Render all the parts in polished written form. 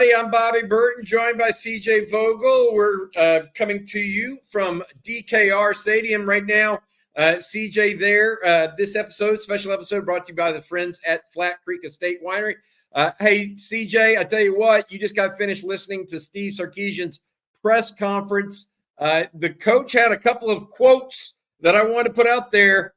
everybody. I'm Bobby Burton, joined by CJ Vogel. We're coming to you from DKR Stadium right now. CJ there. This episode, special episode, brought to you by the friends at Flat Creek Estate Winery. Hey, CJ, I tell you what, you just got finished listening to Steve Sarkisian's press conference. The coach had a couple of quotes that I want to put out there.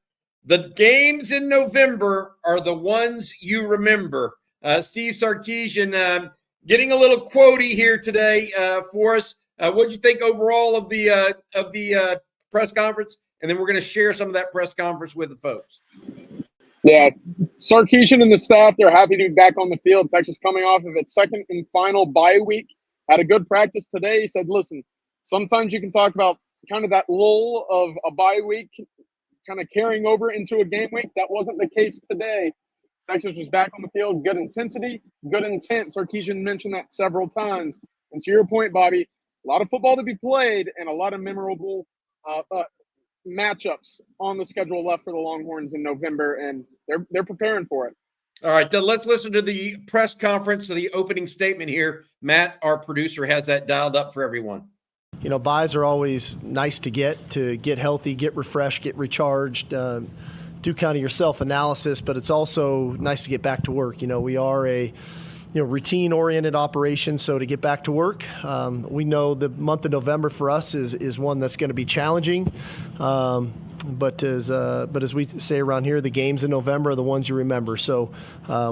The games in November are the ones you remember. Steve Sarkisian getting a little quotey here today for us. What did you think overall of the press conference? And then we're going to share some of that press conference with the folks. Yeah, Sarkisian and the staff, they're happy to be back on the field. Texas coming off of its second and final bye week. Had a good practice today. He said, listen, sometimes you can talk about kind of that lull of a bye week kind of carrying over into a game week. That wasn't the case today. Texas was back on the field, good intensity, good intent. Sarkisian mentioned that several times. And to your point, Bobby, a lot of football to be played and a lot of memorable matchups on the schedule left for the Longhorns in November, and they're preparing for it. All right, let's listen to the press conference, the opening statement here. Matt, our producer, has that dialed up for everyone. You know, buys are always nice to get healthy, get refreshed, get recharged, do kind of your self-analysis, but it's also nice to get back to work. You know, we are a routine-oriented operation, so to get back to work, we know the month of November for us is one that's going to be challenging. But as we say around here, the games in November are the ones you remember. So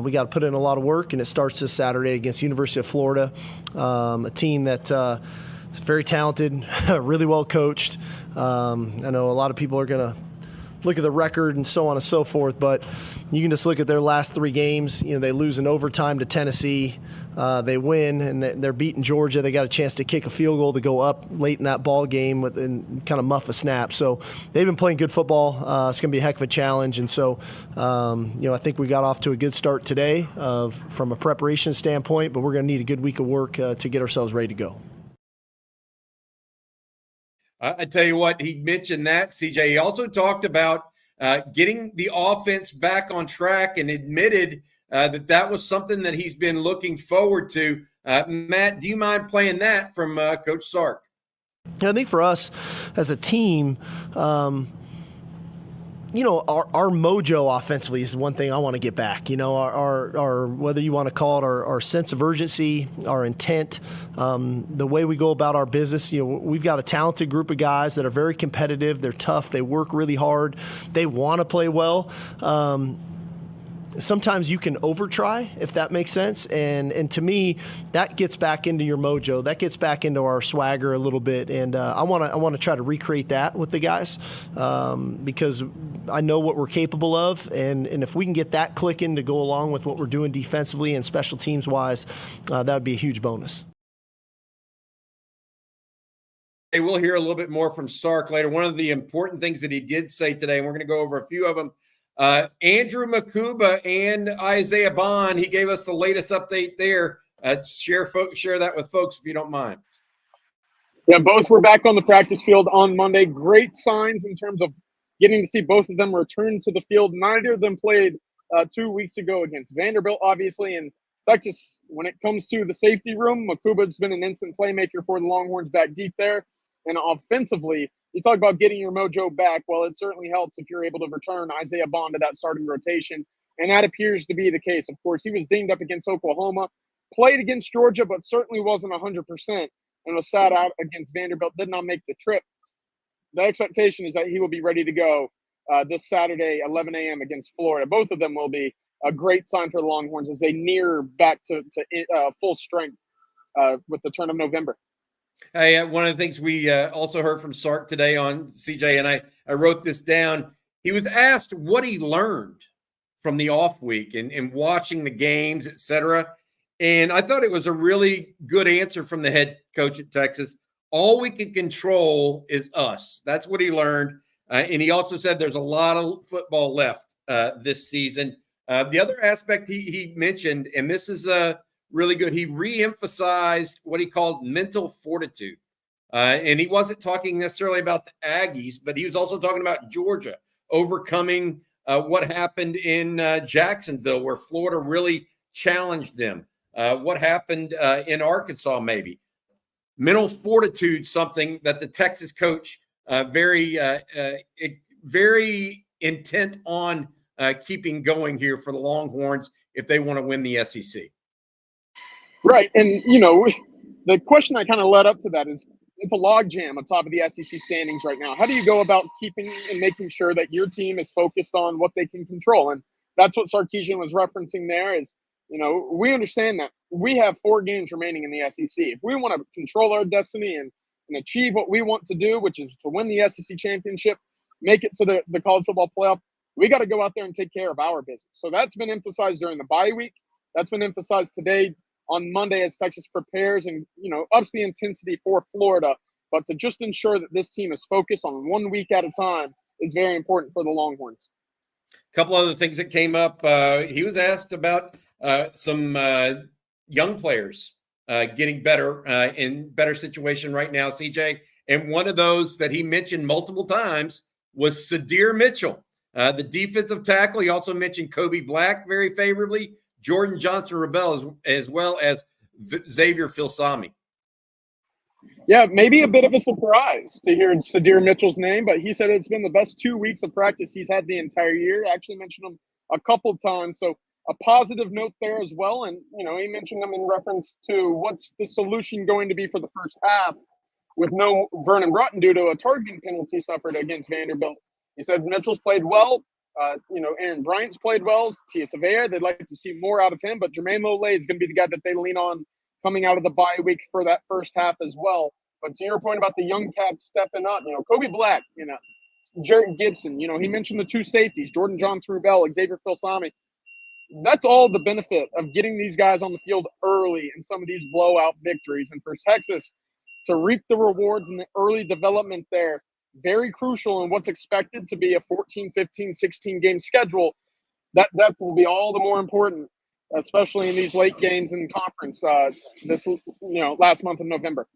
we got to put in a lot of work, and it starts this Saturday against University of Florida, a team that is very talented, really well coached. I know a lot of people are going to look at the record and so on and so forth, but you can just look at their last three games. You know, they lose in overtime to Tennessee. They win, and they're beating Georgia. They got a chance to kick a field goal to go up late in that ball game and kind of muff a snap. So they've been playing good football. It's going to be a heck of a challenge. And so, I think we got off to a good start today from a preparation standpoint, but we're going to need a good week of work to get ourselves ready to go. I tell you what, he mentioned that, CJ. He also talked about getting the offense back on track and admitted that was something that he's been looking forward to. Matt, do you mind playing that from Coach Sark? I think for us as a team, our mojo offensively is one thing I want to get back. You know, our whether you want to call it our sense of urgency, our intent, the way we go about our business. You know, we've got a talented group of guys that are very competitive. They're tough. They work really hard. They want to play well. Sometimes you can over-try, if that makes sense. And to me, that gets back into your mojo. That gets back into our swagger a little bit. And I want to try to recreate that with the guys because I know what we're capable of. And if we can get that clicking to go along with what we're doing defensively and special teams-wise, that would be a huge bonus. Hey, we'll hear a little bit more from Sark later. One of the important things that he did say today, and we're going to go over a few of them, Andrew Makuba and Isaiah Bond, he gave us the latest update there. Share that with folks if you don't mind. Yeah, both were back on the practice field on Monday. Great signs in terms of getting to see both of them return to the field. Neither of them played 2 weeks ago against Vanderbilt, obviously. And Texas, when it comes to the safety room, Makuba's been an instant playmaker for the Longhorns back deep there. And offensively, you talk about getting your mojo back. Well, it certainly helps if you're able to return Isaiah Bond to that starting rotation. And that appears to be the case. Of course, he was dinged up against Oklahoma, played against Georgia, but certainly wasn't 100% and was sat out against Vanderbilt, did not make the trip. The expectation is that he will be ready to go this Saturday, 11 a.m. against Florida. Both of them will be a great sign for the Longhorns as they near back to full strength with the turn of November. Hey, one of the things we also heard from Sark today on CJ, and I wrote this down. He was asked what he learned from the off week and watching the games, et cetera. And I thought it was a really good answer from the head coach at Texas. All we can control is us. That's what he learned. And he also said there's a lot of football left this season. The other aspect he mentioned, and this is really good, he reemphasized what he called mental fortitude. And he wasn't talking necessarily about the Aggies, but he was also talking about Georgia overcoming what happened in Jacksonville, where Florida really challenged them. what happened in Arkansas, maybe. Mental fortitude, something that the Texas coach very intent on keeping going here for the Longhorns if they want to win the SEC. Right. And, the question that kind of led up to that is it's a logjam on top of the SEC standings right now. How do you go about keeping and making sure that your team is focused on what they can control? And that's what Sarkisian was referencing there is, we understand that we have 4 games remaining in the SEC. If we want to control our destiny and achieve what we want to do, which is to win the SEC championship, make it to the college football playoff, we got to go out there and take care of our business. So that's been emphasized during the bye week. That's been emphasized today on Monday as Texas prepares and, ups the intensity for Florida. But to just ensure that this team is focused on 1 week at a time is very important for the Longhorns. A couple other things that came up. He was asked about some young players getting better in better situation right now, CJ. And one of those that he mentioned multiple times was Sadir Mitchell, the defensive tackle. He also mentioned Kobe Black very favorably, Jordan Johnson-Rebel, as well as Xavier Filsami. Yeah, maybe a bit of a surprise to hear Sadir Mitchell's name, but he said it's been the best 2 weeks of practice he's had the entire year. I actually mentioned him a couple times, so a positive note there as well. And, he mentioned them in reference to what's the solution going to be for the first half with no Vernon Broughton due to a targeting penalty suffered against Vanderbilt. He said Mitchell's played well. Aaron Bryant's played well. Tia Savea, they'd like to see more out of him, but Jermaine Lole is going to be the guy that they lean on coming out of the bye week for that first half as well. But to your point about the young cats stepping up, Kobe Black, Jarrett Gibson, he mentioned the 2 safeties, Jordan Johnson-Rebel, Xavier Filsami. That's all the benefit of getting these guys on the field early in some of these blowout victories. And for Texas to reap the rewards in the early development there, very crucial in what's expected to be a 14, 15, 16 game schedule. That will be all the more important, especially in these late games in conference this last month of November.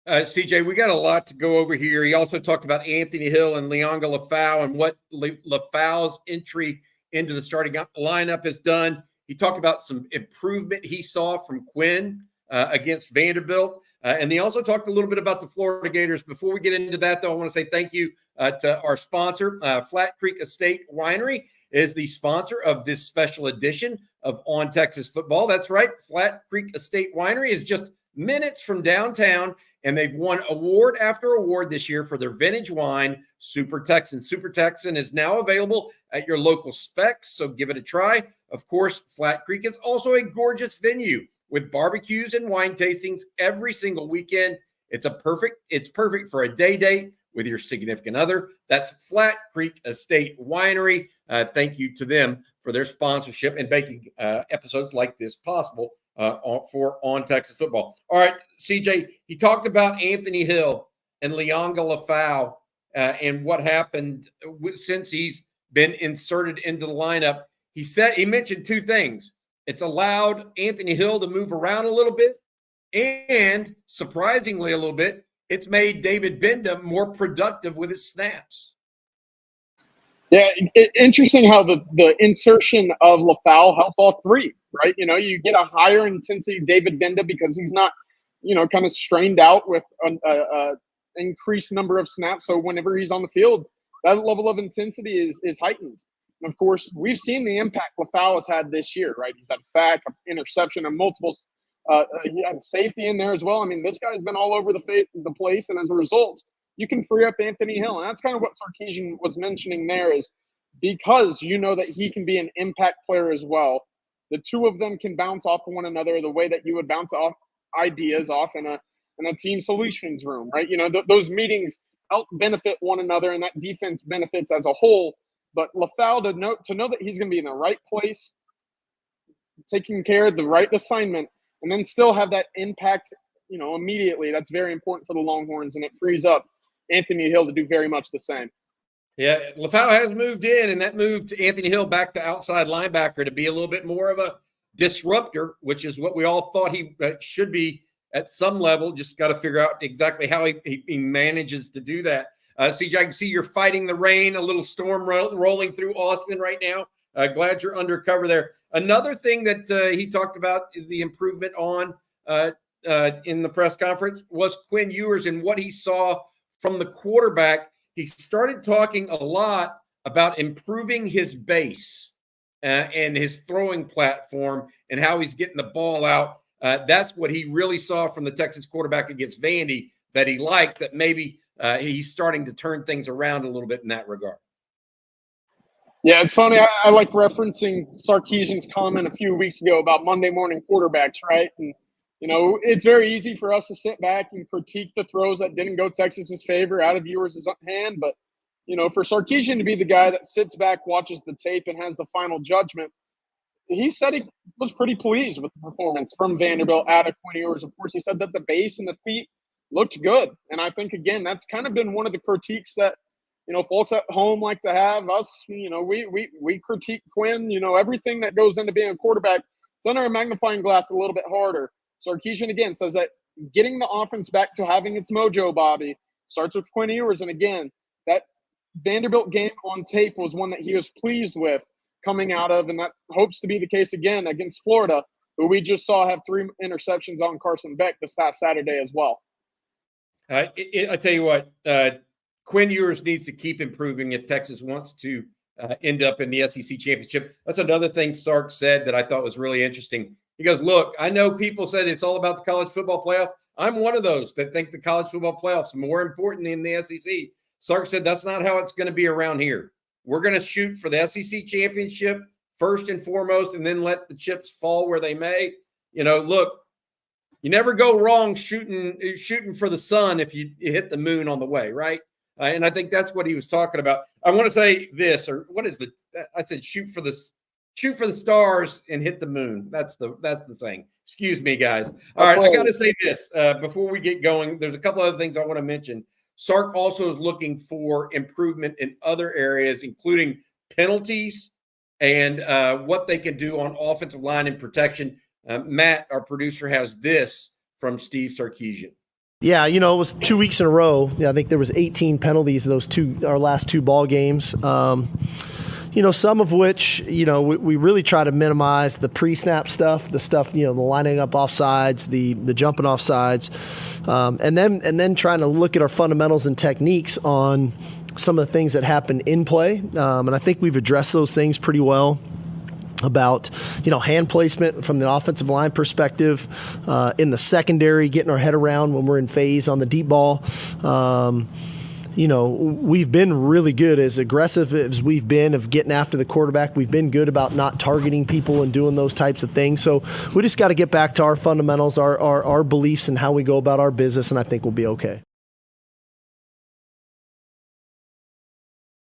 CJ, we got a lot to go over here. He also talked about Anthony Hill and Leonga Lafau and what Lafau's entry into the starting lineup has done. He talked about some improvement he saw from Quinn against Vanderbilt. And he also talked a little bit about the Florida Gators. Before we get into that, though, I want to say thank you to our sponsor. Flat Creek Estate Winery is the sponsor of this special edition of On Texas Football. That's right. Flat Creek Estate Winery is just minutes from downtown, and they've won award after award this year for their vintage wine, Super Texan. Super Texan is now available at your local Specs, so give it a try. Of course, Flat Creek is also a gorgeous venue with barbecues and wine tastings every single weekend. It's perfect for a day date with your significant other. That's Flat Creek Estate Winery. Thank you to them for their sponsorship and making episodes like this possible for On Texas Football. All right, CJ, he talked about Anthony Hill and Leonga Lafau and what happened since he's been inserted into the lineup. He mentioned 2 things. It's allowed Anthony Hill to move around a little bit, and surprisingly a little bit, it's made David Benda more productive with his snaps. Yeah, interesting how the insertion of Lafau helps all 3, right? You get a higher intensity David Benda because he's not, kind of strained out with an increased number of snaps. So whenever he's on the field, that level of intensity is heightened. And of course, we've seen the impact Lafau has had this year, right? He's had a sack, an interception, and multiple he had safety in there as well. I mean, this guy's been all over the place, and as a result, you can free up Anthony Hill. And that's kind of what Sarkisian was mentioning there is because that he can be an impact player as well. The 2 of them can bounce off of one another the way that you would bounce off ideas off in a team solutions room, right? Those meetings help benefit one another, and that defense benefits as a whole. But Lafau to know that he's going to be in the right place, taking care of the right assignment, and then still have that impact, immediately. That's very important for the Longhorns, and it frees up Anthony Hill to do very much the same. Yeah, Lafau has moved in, and that moved Anthony Hill back to outside linebacker to be a little bit more of a disruptor, which is what we all thought he should be at some level. Just got to figure out exactly how he manages to do that. CJ, I can see you're fighting the rain, a little storm rolling through Austin right now. glad you're undercover there. Another thing that he talked about the improvement on in the press conference was Quinn Ewers and what he saw from the quarterback. He started talking a lot about improving his base and his throwing platform and how he's getting the ball out. That's what he really saw from the Texas quarterback against Vandy that he liked, that maybe he's starting to turn things around a little bit in that regard. Yeah, it's funny. I like referencing Sarkisian's comment a few weeks ago about Monday morning quarterbacks, right? And, it's very easy for us to sit back and critique the throws that didn't go Texas's favor out of Ewers' hand. But, for Sarkisian to be the guy that sits back, watches the tape, and has the final judgment, he said he was pretty pleased with the performance from Vanderbilt out of Quinn Ewers. Of course, he said that the base and the feet looked good. And I think, again, that's kind of been one of the critiques that, folks at home like to have us. We critique Quinn. Everything that goes into being a quarterback, it's under a magnifying glass a little bit harder. Sarkisian, again, says that getting the offense back to having its mojo, Bobby, starts with Quinn Ewers. And, again, that Vanderbilt game on tape was one that he was pleased with coming out of, and that hopes to be the case again against Florida, who we just saw have 3 interceptions on Carson Beck this past Saturday as well. I tell you what, Quinn Ewers needs to keep improving if Texas wants to end up in the SEC championship. That's another thing Sark said that I thought was really interesting. He goes, look, I know people said it's all about the college football playoff. I'm one of those that think the college football playoff's more important than the SEC. Sark said that's not how it's going to be around here. We're going to shoot for the SEC championship first and foremost, and then let the chips fall where they may. Look, you never go wrong shooting for the sun if you hit the moon on the way, right? And I think that's what he was talking about. I want to say this, or what is I said shoot for the stars and hit the moon. That's the thing. Excuse me, guys. All right, I got to say this before we get going. There's a couple other things I want to mention. Sark also is looking for improvement in other areas, including penalties and what they can do on offensive line and protection. Matt, our producer, has this from Steve Sarkisian. Yeah, it was 2 weeks in a row. Yeah, I think there was 18 penalties in our last 2 ball games. Some of which, we really try to minimize the pre-snap stuff, the stuff, the lining up offsides, the jumping offsides, and then trying to look at our fundamentals and techniques on some of the things that happen in play. And I think we've addressed those things pretty well about, hand placement from the offensive line perspective, in the secondary, getting our head around when we're in phase on the deep ball. We've been really good, as aggressive as we've been of getting after the quarterback. We've been good about not targeting people and doing those types of things. So we just got to get back to our fundamentals, our beliefs, and how we go about our business, and I think we'll be okay.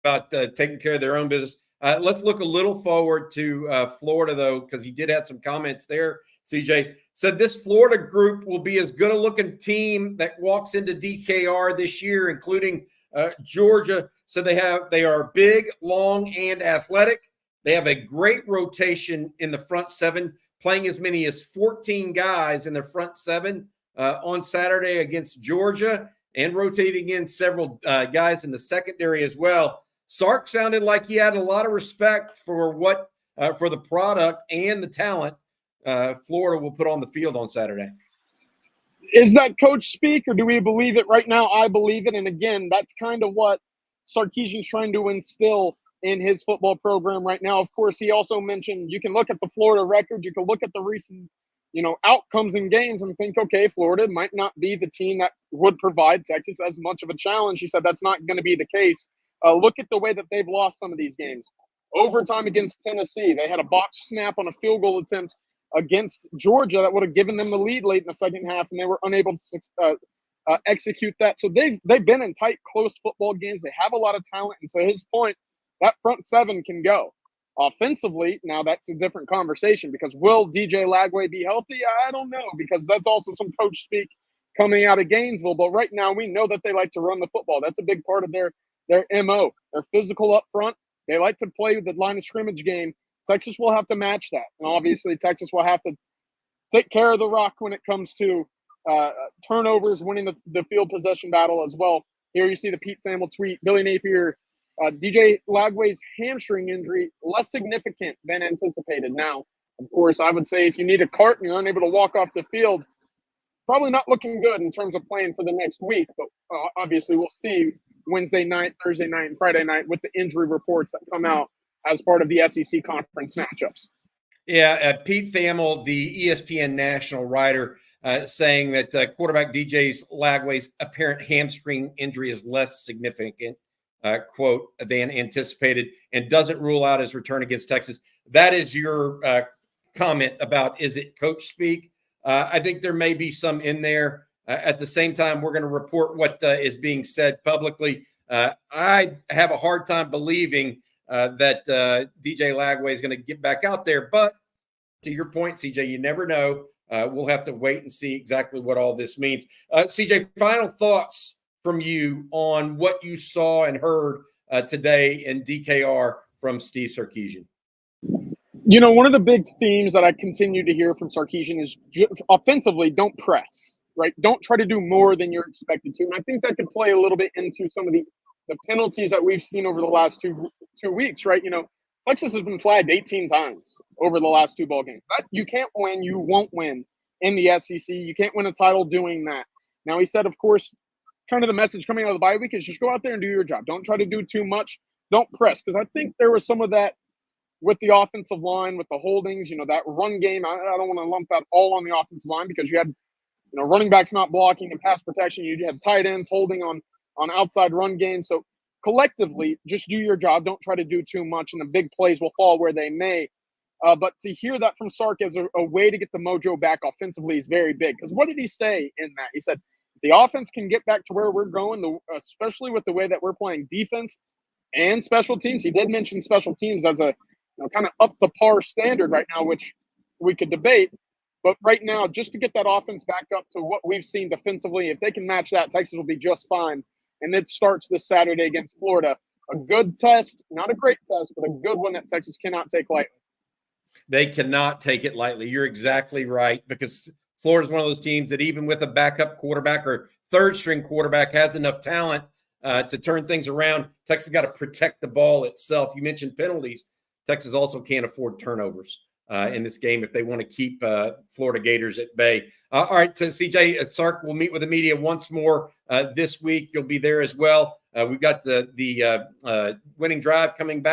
About taking care of their own business. Let's look a little forward to Florida, though, because he did have some comments there. CJ said this Florida group will be as good a looking team that walks into DKR this year, including Georgia. So they are big, long, and athletic. They have a great rotation in the front seven, playing as many as 14 guys in their front seven on Saturday against Georgia, and rotating in several guys in the secondary as well. Sark sounded like he had a lot of respect for for the product and the talent Florida will put on the field on Saturday. Is that coach speak, or do we believe it right now? I believe it. And again, that's kind of what Sarkisian's trying to instill in his football program right now. Of course, he also mentioned you can look at the Florida record. You can look at the recent, outcomes in games and think, okay, Florida might not be the team that would provide Texas as much of a challenge. He said that's not going to be the case. Look at the way that they've lost some of these games. Overtime against Tennessee, they had a box snap on a field goal attempt against Georgia that would have given them the lead late in the second half, and they were unable to execute that. So they've been in tight, close football games. They have a lot of talent, and to his point, that front seven can go. Offensively, now that's a different conversation, because will DJ Lagway be healthy? I don't know, because that's also some coach speak coming out of Gainesville. But right now, we know that they like to run the football. That's a big part of their MO. They're physical up front. They like to play the line of scrimmage game. Texas will have to match that. And obviously, Texas will have to take care of the rock when it comes to turnovers, winning the field possession battle as well. Here you see the Pete Thamel tweet. Billy Napier DJ Lagway's hamstring injury, less significant than anticipated. Now, of course, I would say if you need a cart and you're unable to walk off the field, probably not looking good in terms of playing for the next week. But obviously, we'll see Wednesday night, Thursday night, and Friday night with the injury reports that come out as part of the SEC conference matchups. Yeah, Pete Thamel, the ESPN national writer, saying that quarterback DJ Lagway's apparent hamstring injury is less significant, quote, than anticipated, and doesn't rule out his return against Texas. That is your comment about, is it coach speak? I think there may be some in there. At the same time, we're going to report what is being said publicly. I have a hard time believing that DJ Lagway is going to get back out there. But to your point, CJ, you never know. We'll have to wait and see exactly what all this means. CJ, final thoughts from you on what you saw and heard today in DKR from Steve Sarkisian. You know, one of the big themes that I continue to hear from Sarkisian is offensively, don't press, right? Don't try to do more than you're expected to. And I think that could play a little bit into some of the penalties that we've seen over the last two weeks, right? You know, Texas has been flagged 18 times over the last 2 ball games. You can't win. You won't win in the SEC. You can't win a title doing that. Now, he said, of course, kind of the message coming out of the bye week is just go out there and do your job. Don't try to do too much. Don't press. Because I think there was some of that with the offensive line, with the holdings, you know, that run game. I don't want to lump that all on the offensive line because you had, you know, running backs not blocking and pass protection. You had tight ends holding on outside run game. So collectively, just do your job. Don't try to do too much, and the big plays will fall where they may. But to hear that from Sark as a way to get the mojo back offensively is very big. Because what did he say in that? He said, the offense can get back to where we're going, especially with the way that we're playing defense and special teams. He did mention special teams as a kind of up to par standard right now, which we could debate. But right now, just to get that offense back up to what we've seen defensively, if they can match that, Texas will be just fine. And it starts this Saturday against Florida. A good test, not a great test, but a good one that Texas cannot take lightly. They cannot take it lightly. You're exactly right, because Florida's one of those teams that even with a backup quarterback or third-string quarterback has enough talent to turn things around. Texas got to protect the ball itself. You mentioned penalties. Texas also can't afford turnovers in this game if they want to keep Florida Gators at bay. All right, so CJ, Sark will meet with the media once more this week. You'll be there as well. We've got the winning drive coming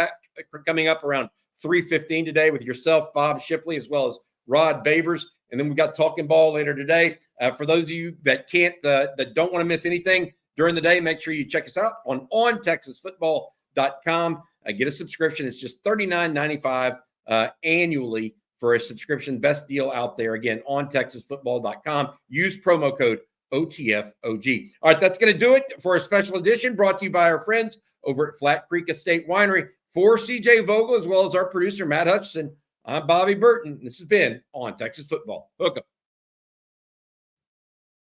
up around 3:15 today with yourself, Bob Shipley, as well as Rod Babers. And then we've got Talking Ball later today. For those of you that that don't want to miss anything during the day, make sure you check us out on ontexasfootball.com. Get a subscription. It's just $39.95 annually for a subscription. Best deal out there. Again, on TexasFootball.com. Use promo code OTFOG. All right, that's going to do it for a special edition brought to you by our friends over at Flat Creek Estate Winery. For CJ Vogel, as well as our producer, Matt Hutchison, I'm Bobby Burton. This has been On Texas Football. Hook 'em.